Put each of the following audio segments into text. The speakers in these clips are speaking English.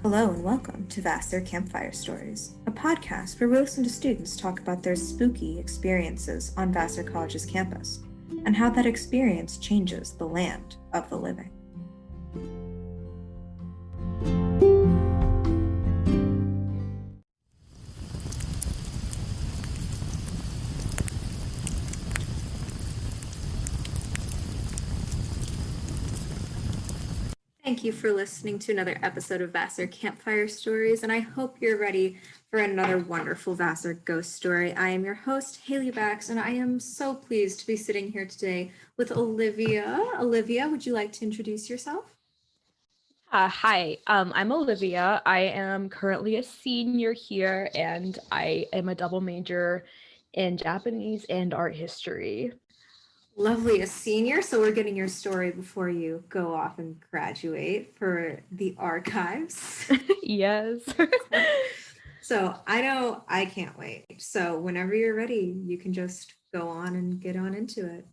Hello and welcome to Vassar Campfire Stories, a podcast where we listen to students talk about their spooky experiences on Vassar College's campus and how that experience changes the land of the living. Thank you for listening to another episode of Vassar Campfire Stories, and I hope you're ready for another wonderful Vassar ghost story. I am your host, Haley Bax, and I am so pleased to be sitting here today with Olivia. Olivia, would you like to introduce yourself? Hi, I'm Olivia. I am currently a senior here, and I am a double major in Japanese and art history. Lovely, a senior, so we're getting your story before you go off and graduate for the archives. Yes. So I know I can't wait. So whenever you're ready, you can just go on and get on into it.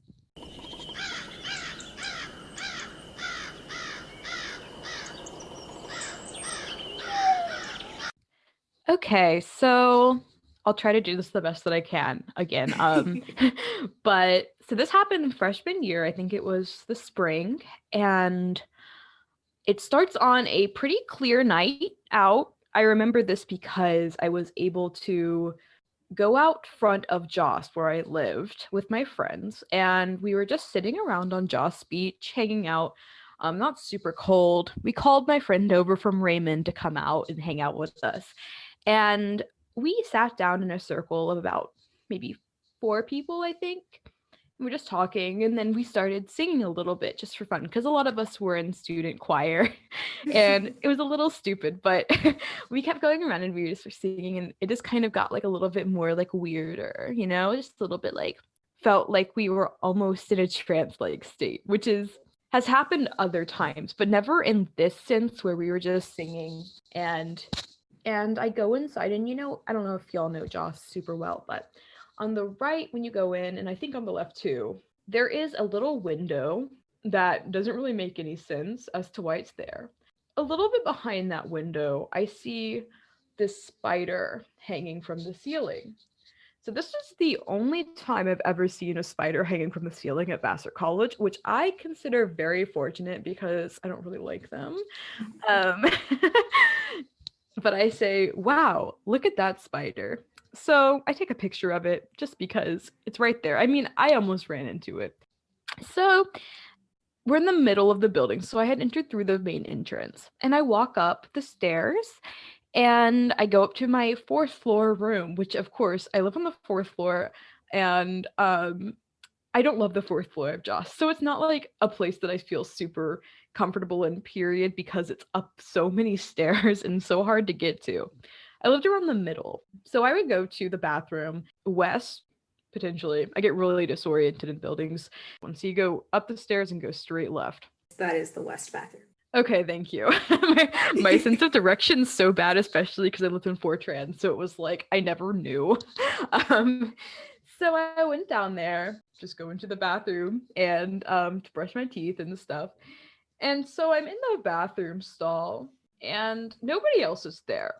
Okay, so I'll try to do this the best that I can again. But so this happened in freshman year. I think it was the spring, and it starts on a pretty clear night out. I remember this because I was able to go out front of Joss where I lived with my friends, and we were just sitting around on Joss Beach hanging out. Not super cold. We called my friend over from Raymond to come out and hang out with us. And we sat down in a circle of about maybe 4 people, I think. We were just talking, and then we started singing a little bit just for fun because a lot of us were in student choir, and it was a little stupid, but we kept going around and we just were singing, and it just kind of got like a little bit more like weirder, just a little bit like felt like we were almost in a trance-like state, which has happened other times, but never in this sense where we were just singing. And I go inside, and I don't know if y'all know Joss super well, but on the right when you go in, and I think on the left too, there is a little window that doesn't really make any sense as to why it's there. A little bit behind that window, I see this spider hanging from the ceiling. So this is the only time I've ever seen a spider hanging from the ceiling at Vassar College, which I consider very fortunate because I don't really like them. Um, but I say, wow, look at that spider. So I take a picture of it just because it's right there. I mean, I almost ran into it. So we're in the middle of the building. So I had entered through the main entrance, and I walk up the stairs and I go up to my 4th floor room, which of course I live on the 4th floor, and I don't love the 4th floor of Joss. So it's not like a place that I feel super comfortable in, period, because it's up so many stairs and so hard to get to. I lived around the middle. So I would go to the bathroom west, potentially. I get really disoriented in buildings. So you go up the stairs and go straight left. That is the west bathroom. Okay, thank you. my sense of direction's so bad, especially because I lived in Fortran. So it was like I never knew. Um, so I went down there, just go into the bathroom and to brush my teeth and stuff. And so I'm in the bathroom stall and nobody else is there.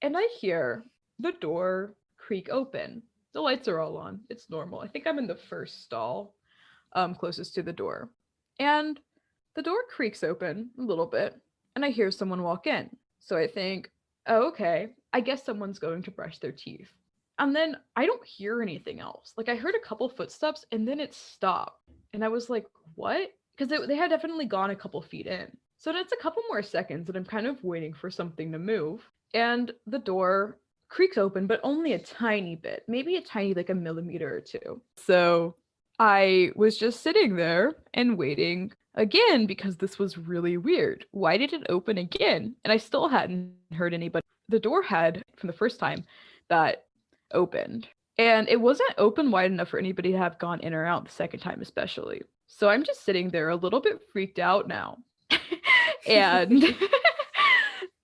And I hear the door creak open. The lights are all on. It's normal. I think I'm in the first stall, closest to the door. And the door creaks open a little bit, and I hear someone walk in. So I think, oh, okay, I guess someone's going to brush their teeth. And then I don't hear anything else. Like I heard a couple footsteps, and then it stopped. And I was like, what? Because they had definitely gone a couple feet in. So it's a couple more seconds, and I'm kind of waiting for something to move. And the door creaks open, but only a tiny bit, maybe a tiny, like a millimeter or two. So I was just sitting there and waiting again because this was really weird. Why did it open again? And I still hadn't heard anybody. The door had, from the first time, that opened. And it wasn't open wide enough for anybody to have gone in or out the second time, especially. So I'm just sitting there a little bit freaked out now. And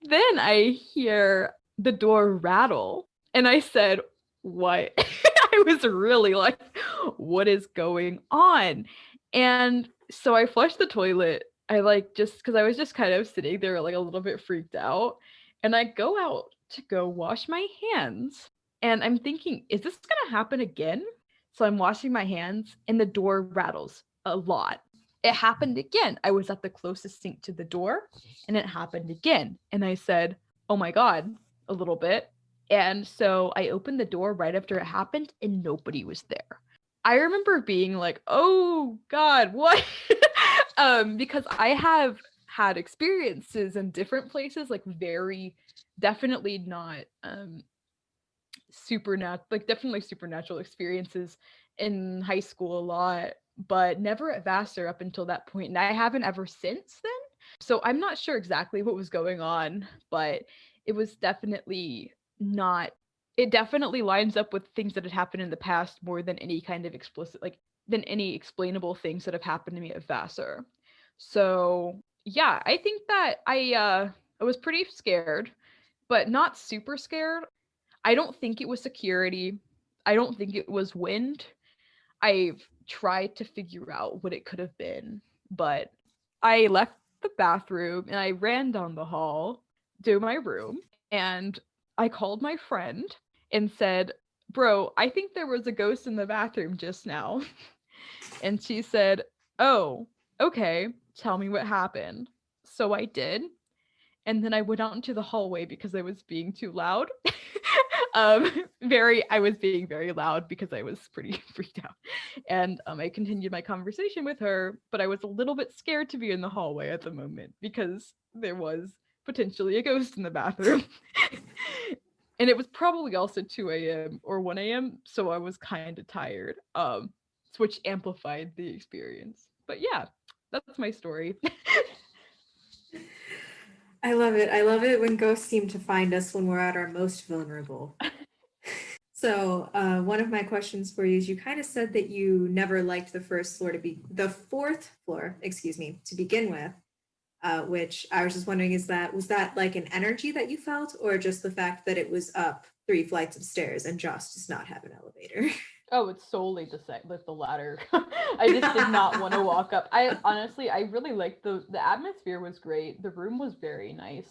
then I hear the door rattle. And I said, what? I was really like, what is going on? And so I flushed the toilet. I just because I was just kind of sitting there like a little bit freaked out. And I go out to go wash my hands. And I'm thinking, is this going to happen again? So I'm washing my hands and the door rattles a lot. It happened again. I was at the closest sink to the door and it happened again. And I said, oh my God, a little bit. And so I opened the door right after it happened and nobody was there. I remember being like, oh God, what? Because I have had experiences in different places, like very definitely not supernatural, like definitely supernatural experiences in high school a lot, but never at Vassar up until that point, and I haven't ever since then. So I'm not sure exactly what was going on, but it was definitely not. It definitely lines up with things that had happened in the past more than any kind of explicit, like than any explainable things that have happened to me at Vassar. So yeah, I think that I was pretty scared, but not super scared. I don't think it was security. I don't think it was wind. I've tried to figure out what it could have been, but I left the bathroom and I ran down the hall to my room and I called my friend and said, "Bro, I think there was a ghost in the bathroom just now." And she said, "Oh, okay, tell me what happened." So I did. And then I went out into the hallway because I was being too loud. I was being very loud because I was pretty freaked out. And I continued my conversation with her, but I was a little bit scared to be in the hallway at the moment because there was potentially a ghost in the bathroom. And it was probably also 2 a.m. or 1 a.m. So I was kind of tired, which amplified the experience. But yeah, that's my story. I love it. I love it when ghosts seem to find us when we're at our most vulnerable. So, one of my questions for you is you kind of said that you never liked the fourth floor, excuse me, to begin with, which I was just wondering, was that like an energy that you felt, or just the fact that it was up 3 flights of stairs and Joss does not have an elevator? Oh, it's solely the latter. I just did not want to walk up. I honestly, I really liked the atmosphere was great. The room was very nice.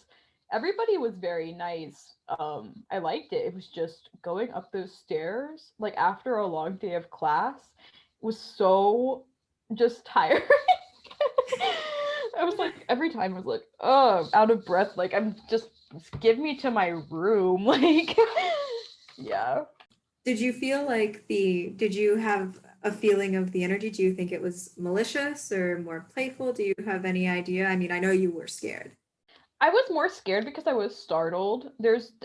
Everybody was very nice. I liked it. It was just going up those stairs, like after a long day of class, was so just tiring. I was like, every time I was like, oh, out of breath. Like I'm just give me to my room. Like, yeah. Did you have a feeling of the energy? Do you think it was malicious or more playful? Do you have any idea? I mean, I know you were scared. I was more scared because I was startled.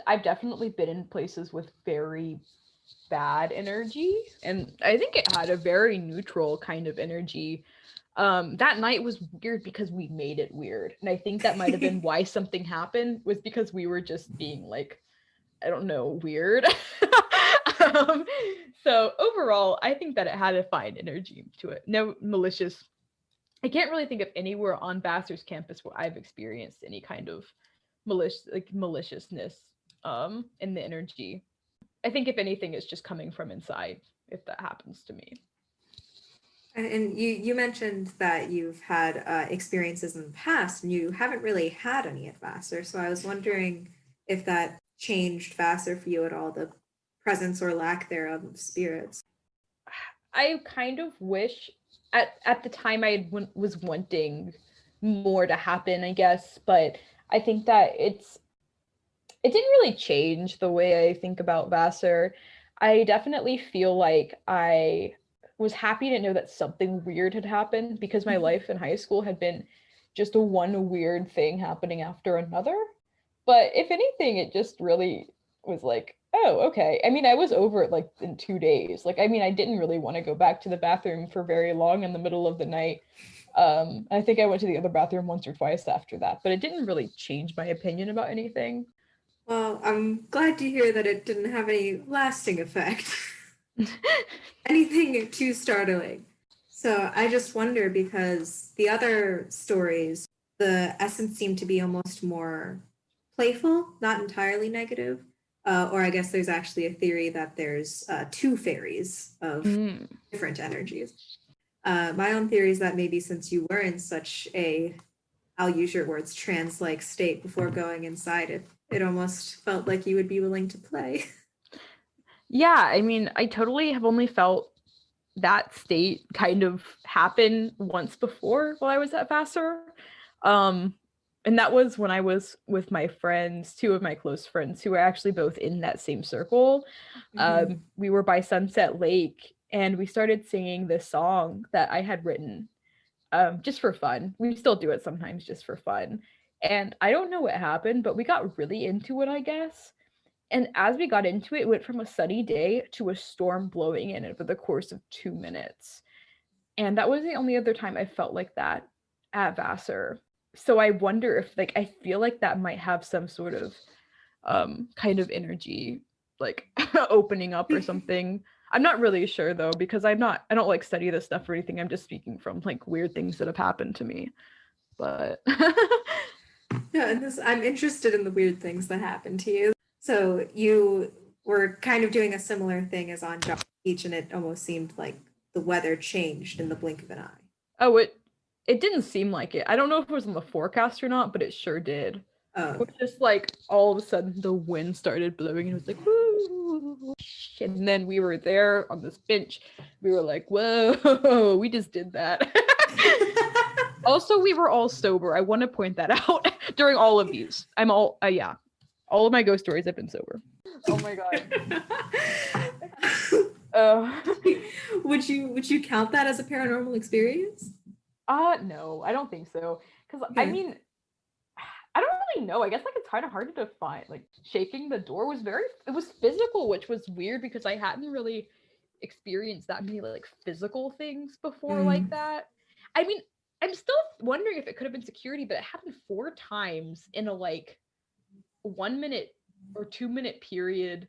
I've definitely been in places with very bad energy, and I think it had a very neutral kind of energy. That night was weird because we made it weird, and I think that might have been why something happened, was because we were just being like, I don't know, weird. um, so overall, I think that it had a fine energy to it. No malicious. I can't really think of anywhere on Vassar's campus where I've experienced any kind of maliciousness in the energy. I think if anything, it's just coming from inside. If that happens to me. And you mentioned that you've had experiences in the past, and you haven't really had any at Vassar. So I was wondering if that changed Vassar for you at all, the presence or lack thereof of spirits. I kind of wish at the time was wanting more to happen, I guess, but I think that it didn't really change the way I think about Vassar. I definitely feel like I was happy to know that something weird had happened because my life in high school had been just a one weird thing happening after another. But if anything, it just really was like, oh, okay. I mean, I was over it like in 2 days. Like, I mean, I didn't really want to go back to the bathroom for very long in the middle of the night. I think I went to the other bathroom once or twice after that, but it didn't really change my opinion about anything. Well, I'm glad to hear that it didn't have any lasting effect. Anything too startling. So I just wonder, because the other stories, the essence seemed to be almost more playful, not entirely negative. Or I guess there's actually a theory that there's two fairies of different energies. My own theory is that maybe since you were in such a, I'll use your words, trance-like state before going inside, it It almost felt like you would be willing to play. Yeah, I mean, I totally have only felt that state kind of happen once before while I was at Vassar. And that was when I was with my friends, two of my close friends who were actually both in that same circle. We were by Sunset Lake and we started singing this song that I had written just for fun. We still do it sometimes just for fun. And I don't know what happened, but we got really into it, I guess. And as we got into it, it went from a sunny day to a storm blowing in over the course of 2 minutes. And that was the only other time I felt like that at Vassar. So I wonder if, like, I feel like that might have some sort of kind of energy, like opening up or something. I'm not really sure though, because I don't like study this stuff or anything. I'm just speaking from like weird things that have happened to me. But Yeah, and I'm interested in the weird things that happen to you. So you were kind of doing a similar thing as on Job Beach, and it almost seemed like the weather changed in the blink of an eye. oh, it didn't seem like it. I don't know if it was on the forecast or not, but it sure did. It was just like all of a sudden the wind started blowing and it was like, whoo. And then we were there on this bench. We were like, whoa, we just did that. Also, we were all sober. I want to point that out during all of these. Yeah. All of my ghost stories have been sober. Oh my god. Would you count that as a paranormal experience? No, I don't think so. Because I mean, I don't really know. I guess like it's kind of hard to define. Like shaking the door was it was physical, which was weird because I hadn't really experienced that many like physical things before like that. I mean, I'm still wondering if it could have been security, but it happened 4 times in a like 1 minute or 2 minute period.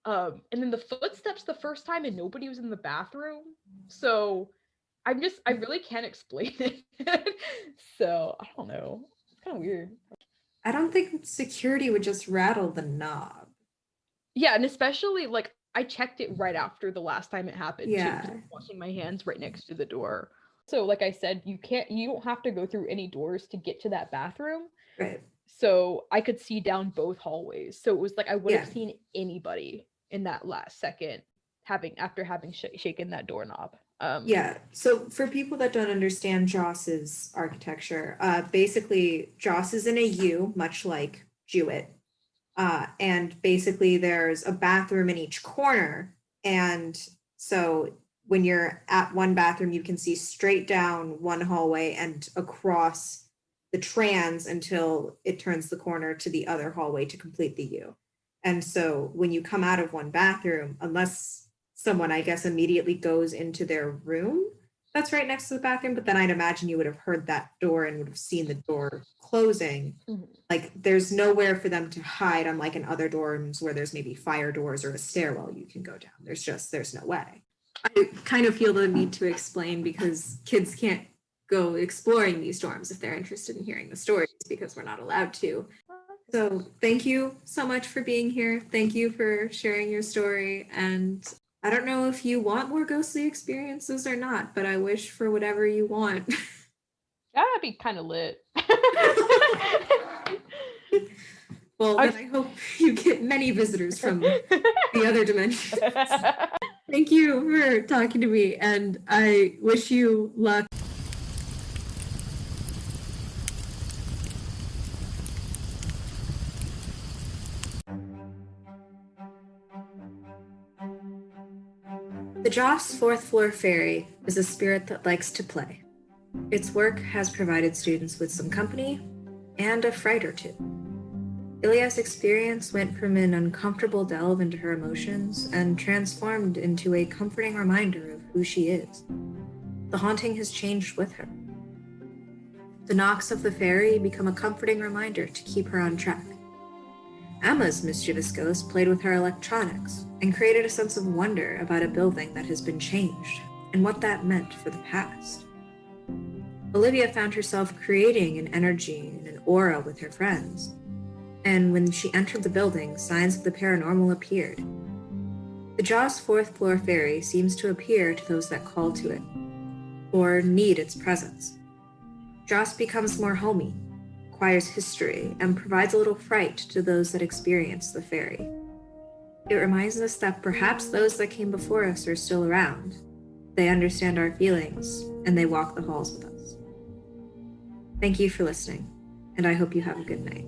And then the footsteps the first time and nobody was in the bathroom. So I really can't explain it. So I don't know. It's kind of weird. I don't think security would just rattle the knob. Yeah, and especially like I checked it right after the last time it happened. Yeah. Too, washing my hands right next to the door. So like I said, you don't have to go through any doors to get to that bathroom. Right. So I could see down both hallways. So it was like I would have seen anybody in that last second after having shaken that doorknob. Yeah. So for people that don't understand Joss's architecture, basically Joss is in a U, much like Jewett. And basically there's a bathroom in each corner. And so when you're at one bathroom, you can see straight down one hallway and across the trans until it turns the corner to the other hallway to complete the U. And so when you come out of one bathroom, unless someone, I guess, immediately goes into their room that's right next to the bathroom, but then I'd imagine you would have heard that door and would have seen the door closing. Like there's nowhere for them to hide, unlike in other dorms where there's maybe fire doors or a stairwell you can go down. There's no way. I kind of feel the need to explain because kids can't go exploring these dorms if they're interested in hearing the stories because we're not allowed to. So thank you so much for being here. Thank you for sharing your story. And I don't know if you want more ghostly experiences or not, but I wish for whatever you want. That'd be kind of lit. Well, then I hope you get many visitors from the other dimensions. Thank you for talking to me, and I wish you luck. The Joss fourth floor fairy is a spirit that likes to play. Its work has provided students with some company and a fright or two. Ilia's experience went from an uncomfortable delve into her emotions and transformed into a comforting reminder of who she is. The haunting has changed with her. The knocks of the fairy become a comforting reminder to keep her on track. Emma's mischievous ghost played with her electronics and created a sense of wonder about a building that has been changed and what that meant for the past. Olivia found herself creating an energy and an aura with her friends, and when she entered the building, signs of the paranormal appeared. The Joss fourth floor fairy seems to appear to those that call to it, or need its presence. Joss becomes more homey, requires history and provides a little fright to those that experience the fairy. It reminds us that perhaps those that came before us are still around. They understand our feelings, and they walk the halls with us. Thank you for listening, and I hope you have a good night.